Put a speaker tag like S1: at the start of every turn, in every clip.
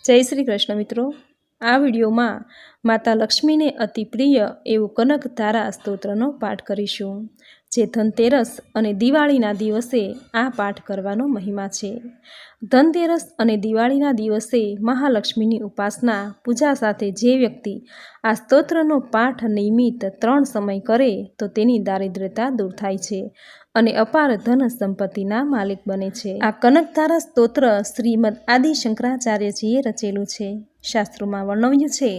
S1: જય શ્રી કૃષ્ણ મિત્રો। આ વિડીયોમાં માતા લક્ષ્મીને અતિ પ્રિય એવું કનકધારા સ્તોત્રનો પાઠ કરીશું, જે ધનતેરસ અને દિવાળીના દિવસે આ પાઠ કરવાનો મહિમા છે। ધનતેરસ અને દિવાળીના દિવસે મહાલક્ષ્મીની ઉપાસના પૂજા સાથે જે વ્યક્તિ આ સ્તોત્રનો પાઠ નિયમિત 3 સમય કરે તો તેની દારિદ્ર્યતા દૂર થાય છે અને અપાર ધન સંપત્તિના માલિક બને છે। આ કનકધારા સ્તોત્ર શ્રીમદ આદિ શંકરાચાર્યજીએ રચેલું છે। શાસ્ત્રોમાં વર્ણવ્યું છે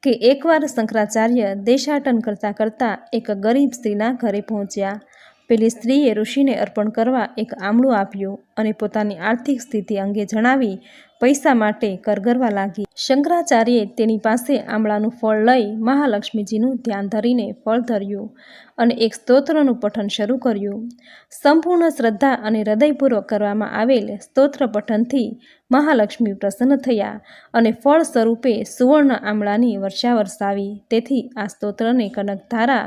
S1: કે એકવાર શંકરાચાર્ય દેશાટન કરતાં કરતાં એક ગરીબ સ્ત્રીના ઘરે પહોંચ્યા। પેલી સ્ત્રીએ ઋષિને અર્પણ કરવા એક આમળું આપ્યું અને પોતાની આર્થિક સ્થિતિ અંગે જણાવી પૈસા માટે કરગરવા લાગી। શંકરાચાર્યે તેની પાસે આમળાનું ફળ લઈ મહાલક્ષ્મીજીનું ધ્યાન ધરીને ફળ ધર્યું અને એક સ્તોત્રનું પઠન શરૂ કર્યું। સંપૂર્ણ શ્રદ્ધા અને હૃદયપૂર્વક કરવામાં આવેલ સ્તોત્ર પઠનથી મહાલક્ષ્મી પ્રસન્ન થયા અને ફળ સ્વરૂપે સુવર્ણ આમળાની વર્ષા વરસાવી। તેથી આ સ્તોત્રને કનકધારા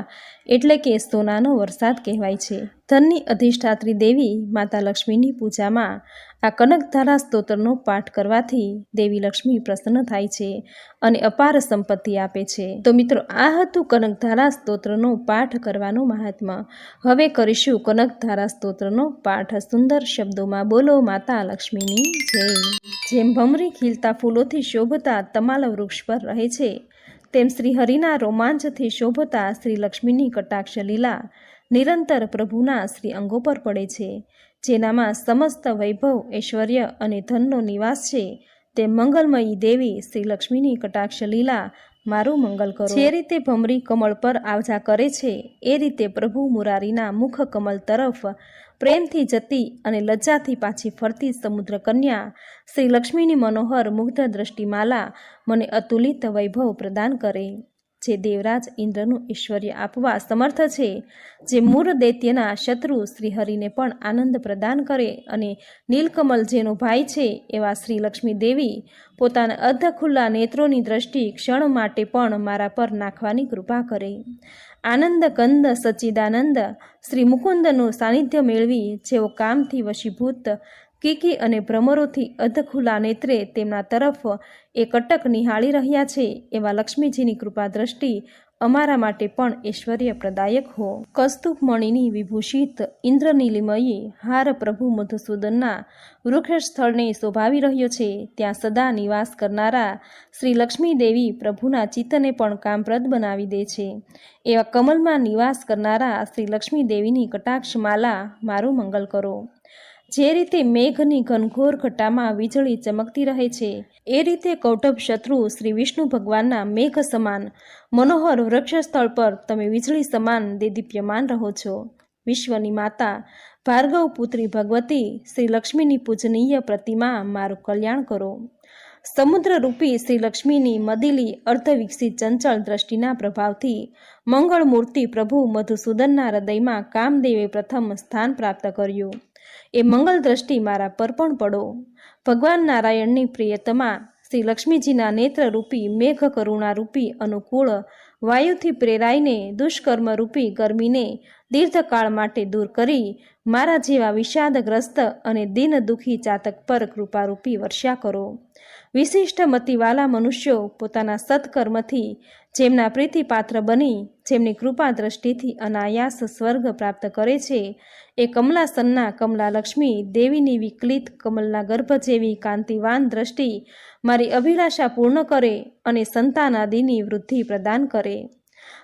S1: એટલે કે સોનાનો વરસાદ કહેવાય છે। ધનની અધિષ્ઠાત્રી દેવી માતા લક્ષ્મીની પૂજામાં આ કનકધારા સ્તોત્રનો પાઠ કરવાથી દેવી લક્ષ્મી પ્રસન્ન થાય છે અને અપાર સંપત્તિ આપે છે। તો મિત્રો, આ હતું કનકધારા સ્તોત્રનો પાઠ કરવાનું મહાત્મ્ય। હવે કરીશું કનકધારા સ્તોત્રનો પાઠ। સુંદર શબ્દોમાં બોલો માતા લક્ષ્મીની જય। જેમ ભમરી ખીલતા ફૂલોથી શોભતા તમાલ વૃક્ષ પર રહે છે, તેમ શ્રીહરિના રોમાંચથી શોભતા શ્રી લક્ષ્મીની કટાક્ષ લીલા નિરંતર પ્રભુના શ્રી અંગો પર પડે છે। જેનામાં સમસ્ત વૈભવ, ઐશ્વર્ય અને ધનનો નિવાસ છે, તે મંગલમયી દેવી શ્રી લક્ષ્મીની કટાક્ષ લીલા મારું મંગલ કરો। જે રીતે ભમરી કમળ પર આવજા કરે છે, એ રીતે પ્રભુ મુરારીના મુખ કમલ તરફ પ્રેમથી જતી અને લજ્જાથી પાછી ફરતી સમુદ્ર કન્યા શ્રી લક્ષ્મીની મનોહર મુગ્ધ દ્રષ્ટિમાલા મને અતુલિત વૈભવ પ્રદાન કરે। જે દેવરાજ ઇન્દ્રનું ઐશ્વર્ય આપવા સમર્થ છે, જે મૂર દૈત્યના શત્રુ શ્રીહરિને પણ આનંદ પ્રદાન કરે અને નીલકમલ જેનો ભાઈ છે એવા શ્રી લક્ષ્મી દેવી પોતાના અર્ધ ખુલ્લા નેત્રોની દ્રષ્ટિ ક્ષણ માટે પણ મારા પર નાખવાની કૃપા કરે। આનંદ કંદ સચ્ચિદાનંદ શ્રી મુકુંદનું સાનિધ્ય મેળવી જેઓ કામથી વશીભૂત કીકી અને ભ્રમરોથી અધખુલ્લા નેત્રે તેમના તરફ એકટક નિહાળી રહ્યા છે, એવા લક્ષ્મીજીની કૃપા દ્રષ્ટિ અમારા માટે પણ ઐશ્વર્ય પ્રદાયક હો। કસ્તુભ મણિની વિભૂષિત ઇન્દ્રનીલિમયી હાર પ્રભુ મધુસૂદનના વૃક્ષ સ્થળને શોભાવી રહ્યો છે, ત્યાં સદા નિવાસ કરનારા શ્રી લક્ષ્મી દેવી પ્રભુના ચિત્તને પણ કામપ્રદ બનાવી દે છે। એવા કમલમાં નિવાસ કરનારા શ્રી લક્ષ્મી દેવીની કટાક્ષ માલા મારું મંગલ કરો। જે રીતે મેઘની ઘનઘોર ઘટામાં વીજળી ચમકતી રહે છે, એ રીતે કૌટુંબ શત્રુ શ્રી વિષ્ણુ ભગવાનના મેઘ સમાન મનોહર વૃક્ષ સ્થળ પર તમે વીજળી સમાન દેદીપ્યમાન રહો છો। વિશ્વની માતા ભાર્ગવ પુત્રી ભગવતી શ્રી લક્ષ્મીની પૂજનીય પ્રતિમા મારું કલ્યાણ કરો। સમુદ્ર રૂપી શ્રી લક્ષ્મીની મદિલી અર્ધ વિકસિત ચંચળ દ્રષ્ટિના પ્રભાવથી મંગળ મૂર્તિ પ્રભુ મધુસૂદનના હૃદયમાં કામદેવે પ્રથમ સ્થાન પ્રાપ્ત કર્યું। એ મંગલ દ્રષ્ટિ મારા પર પણ પડો। ભગવાન નારાયણની પ્રિયતમા શ્રી લક્ષ્મીજીના નેત્રરૂપી મેઘ કરુણારૂપી અનુકૂળ વાયુથી પ્રેરાઈને દુષ્કર્મ રૂપી ગરમીને દીર્ઘકાળ માટે દૂર કરી મારા જેવા વિષાદગ્રસ્ત અને દિન દુઃખી ચાતક પર કૃપારૂપી વર્ષા કરો। વિશિષ્ટ મતિવાલા મનુષ્યો પોતાના સત્કર્મથી જેમના પ્રીતિપાત્ર બની જેમની કૃપા દ્રષ્ટિથી અનાયાસ સ્વર્ગ પ્રાપ્ત કરે છે, એ કમલાસનના કમલા લક્ષ્મી દેવીની વિકલિત કમલના ગર્ભ જેવી કાંતિવાન દ્રષ્ટિ મારી અભિલાષા પૂર્ણ કરે અને સંતાનાદિની વૃદ્ધિ પ્રદાન કરે।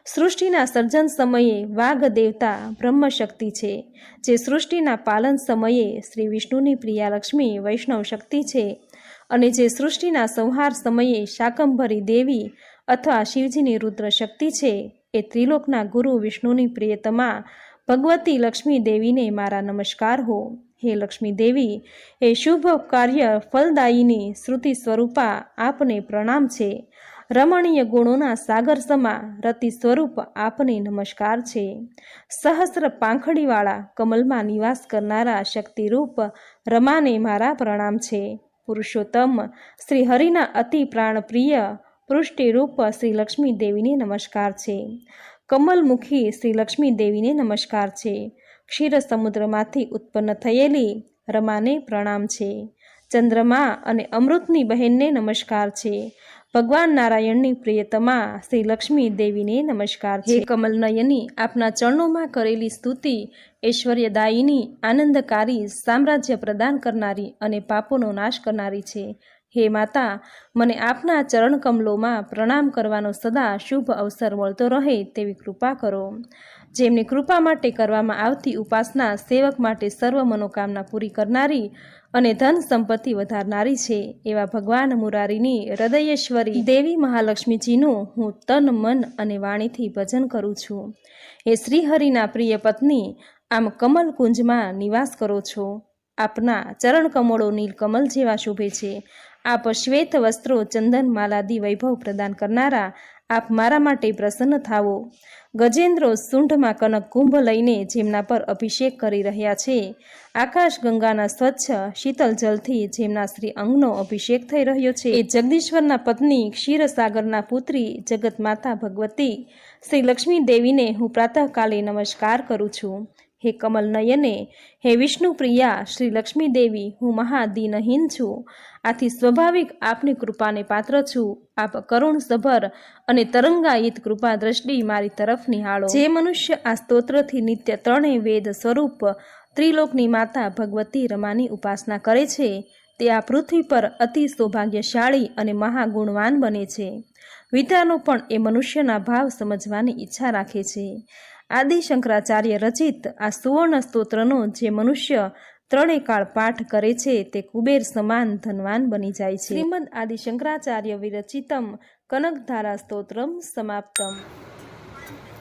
S1: સૃષ્ટિના સર્જન સમયે વાઘ દેવતા બ્રહ્મ શક્તિ છે, જે સૃષ્ટિના પાલન સમયે શ્રી વિષ્ણુની પ્રિયા લક્ષ્મી વૈષ્ણવ શક્તિ છે અને જે સૃષ્ટિના સંહાર સમયે શાકંભરી દેવી અથવા શિવજીની રુદ્ર શક્તિ છે, એ ત્રિલોકના ગુરુ વિષ્ણુની પ્રિયતમા ભગવતી લક્ષ્મી દેવીને મારા નમસ્કાર હો। હે લક્ષ્મી દેવી, એ શુભ કાર્ય ફલદાયિની શ્રુતિ સ્વરૂપા આપને પ્રણામ છે। રમણીય ગુણોના સાગર સમા રતિ સ્વરૂપ આપને નમસ્કાર છે। સહસ્ર પાંખડીવાળા કમલમાં નિવાસ કરનારા શક્તિરૂપ રમાને મારા પ્રણામ છે। પુરુષોત્તમ શ્રી હરિના અતિ પ્રાણપ્રિય પૃષ્ટિરૂપ શ્રી લક્ષ્મી દેવીને નમસ્કાર છે। કમલમુખી શ્રી લક્ષ્મી દેવીને નમસ્કાર છે। ક્ષીર સમુદ્રમાંથી ઉત્પન્ન થયેલી રમાને પ્રણામ છે। ચંદ્રમા અને અમૃતની બહેનને નમસ્કાર છે. ભગવાન નારાયણની પ્રિયતમા શ્રી લક્ષ્મી દેવીને નમસ્કાર છે. હે કમલનયની, આપના ચરણોમાં કરેલી સ્તુતિ ઐશ્વર્યદાયિની, આનંદકારી, સામ્રાજ્ય પ્રદાન કરનારી અને પાપોનો નાશ કરનારી છે. હે માતા, મને આપના ચરણ કમલોમાં પ્રણામ કરવાનો સદા શુભ અવસર મળતો રહે તેવી કૃપા કરો. જેમની કૃપા માટે કરવામાં આવતી ઉપાસના સેવક માટે સર્વ મનોકામના પૂરી કરનારી અને ધન સંપત્તિ વધારનારી છે, એવા ભગવાન મુરારીની હૃદયેશ્વરી દેવી મહાલક્ષ્મીજીનું હું તન, મન અને વાણીથી ભજન કરું છું. એ શ્રીહરિના પ્રિય પત્ની, આમ કમલ કુંજમાં નિવાસ કરો છો. આપના ચરણ કમળો નીલકમલ જેવા શોભે છે. આપ શ્વેત વસ્ત્રો, ચંદન, માલાદી વૈભવ પ્રદાન કરનારા, આપ મારા માટે પ્રસન્ન થાવો. ગજેન્દ્રો સૂંઢમાં કનક કુંભ લઈને જેમના પર અભિષેક કરી રહ્યા છે, આકાશ ગંગાના સ્વચ્છ શીતલ જલથી જેમના શ્રી અંગનો અભિષેક થઈ રહ્યો છે, એ જગદીશ્વરના પત્ની, ક્ષીરસાગરના પુત્રી, જગત માતા ભગવતી શ્રી લક્ષ્મી દેવીને હું પ્રાતઃકાલે નમસ્કાર કરું છું. હે કમલ નયને, હે વિષ્ણુ પ્રિયા શ્રી લક્ષ્મી દેવી, હું મહાદીનહીન છું. આથી સ્વાભાવિક આપની કૃપાને પાત્ર છું. આપ કરુણ સભર અને તરંગાયિત કૃપા દ્રષ્ટિ મારી તરફ નિહાળો. જે મનુષ્ય આ સ્તોત્રથી નિત્ય ત્રણેય વેદ સ્વરૂપ ત્રિલોકની માતા ભગવતી રમાની ઉપાસના કરે છે, તે આ પૃથ્વી પર અતિ સૌભાગ્યશાળી અને મહાગુણવાન બને છે. વિદ્વાનો પણ એ મનુષ્યના ભાવ સમજવાની ઈચ્છા રાખે છે. આદિ શંકરાચાર્ય રચિત આ સુવર્ણ સ્તોત્રનો જે મનુષ્ય ત્રણેય કાળ પાઠ કરે છે, તે કુબેર સમાન ધનવાન બની જાય છે. શ્રીમદ આદિ શંકરાચાર્ય વિરચિતમ કનકધારા સ્તોત્રમ સમાપ્તમ.